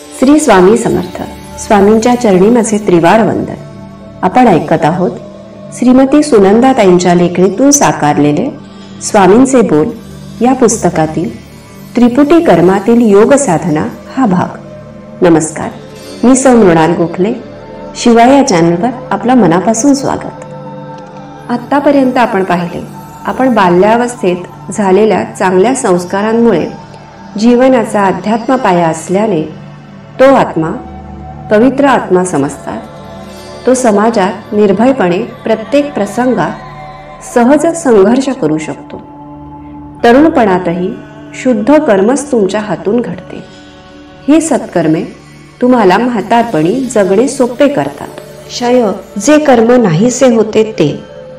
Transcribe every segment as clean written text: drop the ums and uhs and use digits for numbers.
श्री स्वामी समर्थ. स्वामींच्या चरणी माझे त्रिवार वंदन. आपण ऐकत आहोत श्रीमती सुनंदाताईंच्या लेखणीतून साकारलेले स्वामींचे बोल या पुस्तकातील त्रिपुटी कर्मातील योग साधना हा भाग. नमस्कार, मी सौ मृणाल गोखले. शिवाय या चॅनलवर आपलं मनापासून स्वागत. आत्तापर्यंत आपण पाहिले, आपण बाल्यावस्थेत झालेल्या चांगल्या संस्कारांमुळे जीवनाचा अध्यात्म पाया असल्याने तो आत्मा पवित्र आत्मा समजतात. तो समाजात निर्भयपणे प्रत्येक प्रसंगात सहज संघर्ष करू शकतो. तरुणपणातही शुद्ध कर्मच तुमच्या हातून घडते. ही सत्कर्मे तुम्हाला म्हातारपणी जगणे सोपे करतात. क्षय जे कर्म नाहीसे होते ते,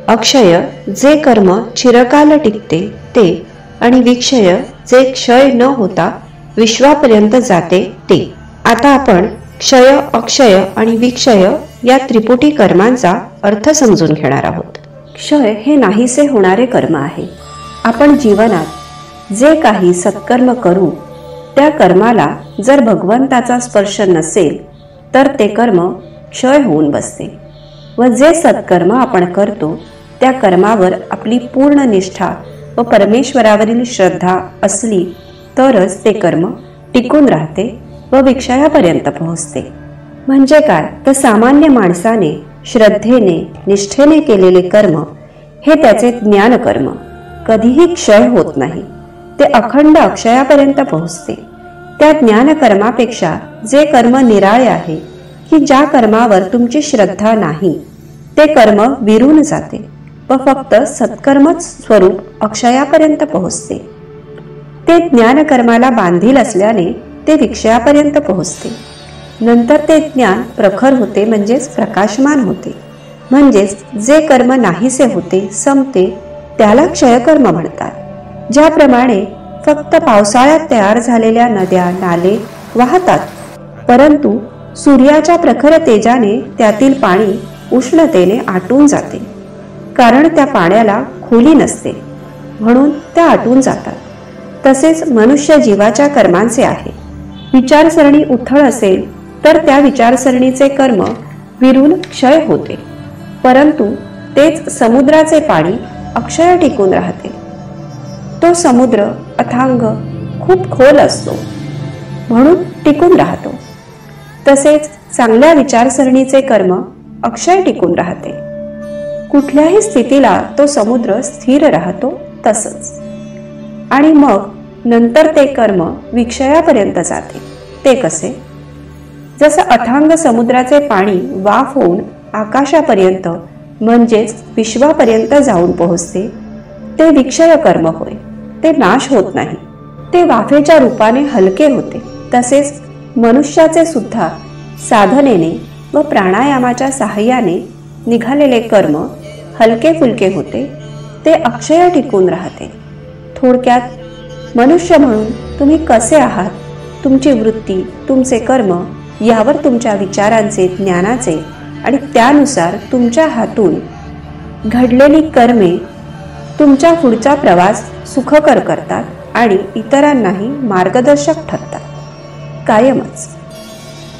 अक्षय जे कर्म चिरकाल टिकते ते, आणि विक्षय जे क्षय न होता विश्वापर्यंत जाते ते. आता आपण क्षय, अक्षय आणि विक्षय या त्रिपुटी कर्मांचा अर्थ समजून घेणार आहोत. क्षय हे नाहीसे होणारे कर्म आहे. आपण जीवनात जे काही सत्कर्म करू त्या कर्माला जर भगवंताचा स्पर्श नसेल तर ते कर्म क्षय होऊन बसते. व जे सत्कर्म आपण करतो त्या कर्मावर आपली पूर्ण निष्ठा व परमेश्वरावरील श्रद्धा असली तरच ते कर्म टिकून राहते व विक्षयापर्यंत पोहोचते. म्हणजे काय तर सामान्य माणसाने श्रद्धेने निष्ठेने केलेले कर्म हे त्याचे ज्ञानकर्म कधीही क्षय होत नाही. ते अखंड अक्षयापर्यंत पोहोचते. त्या ज्ञानकर्मापेक्षा जे कर्म निराळे आहे की ज्या कर्मावर तुमची श्रद्धा नाही ते कर्म विरून जाते व फक्त सत्कर्मच स्वरूप अक्षयापर्यंत पोहोचते. ते ज्ञानकर्माला बांधील असल्याने ते विक्षयापर्यंत पोहोचते. नंतर ते ज्ञान प्रखर होते, म्हणजेच प्रकाशमान होते. म्हणजेच जे कर्म नाहीसे होते, संपते, त्याला क्षयकर्म म्हणतात. ज्याप्रमाणे फक्त पावसाळ्यात तयार झालेल्या नद्या नाले वाहतात, परंतु सूर्याच्या प्रखर तेजाने त्यातील पाणी उष्णतेने आटून जाते. कारण त्या पाण्याला खोली नसते, म्हणून त्या आटून जातात. तसेच मनुष्य जीवाच्या कर्मांचे आहे. विचारसरणी उथळ असेल तर त्या विचारसरणीचे कर्म विरून क्षय होते, परंतु तेच समुद्राचे पाणी अक्षय टिकून राहते. तो समुद्र अथांग खूप खोल असतो, म्हणून टिकून राहतो. तसेच चांगल्या विचारसरणीचे कर्म अक्षय टिकून राहते. कुठल्याही स्थितीला तो समुद्र स्थिर राहतो तसंच. आणि मग नंतर ते कर्म विक्षयापर्यंत जाते. ते कसे? जसं अथांग समुद्राचे पाणी वाफ होऊन आकाशापर्यंत म्हणजेच विश्वापर्यंत जाऊन पोहोचते, ते विक्षय कर्म होय. ते नाश होत नाही, ते वाफेच्या रूपाने हलके होते. तसेच मनुष्याचे सुद्धा साधनेने व प्राणायामाच्या सहाय्याने निघालेले कर्म हलके फुलके होते, ते अक्षय टिकून राहते. थोडक्यात मनुष्य म्हणून तुम्ही कसे आहात, तुमची वृत्ती, तुमचे कर्म यावर तुमच्या विचारांचे, ज्ञानाचे आणि त्यानुसार तुमच्या हातून घडलेली कर्मे तुमच्या पुढचा प्रवास सुखकर करतात आणि इतरांनाही मार्गदर्शक ठरतात. कायमच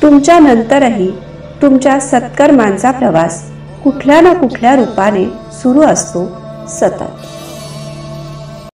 तुमच्या नंतरही तुमच्या सत्कर्मांचा प्रवास कुठल्या ना कुठल्या रूपाने सुरू असतो सतत.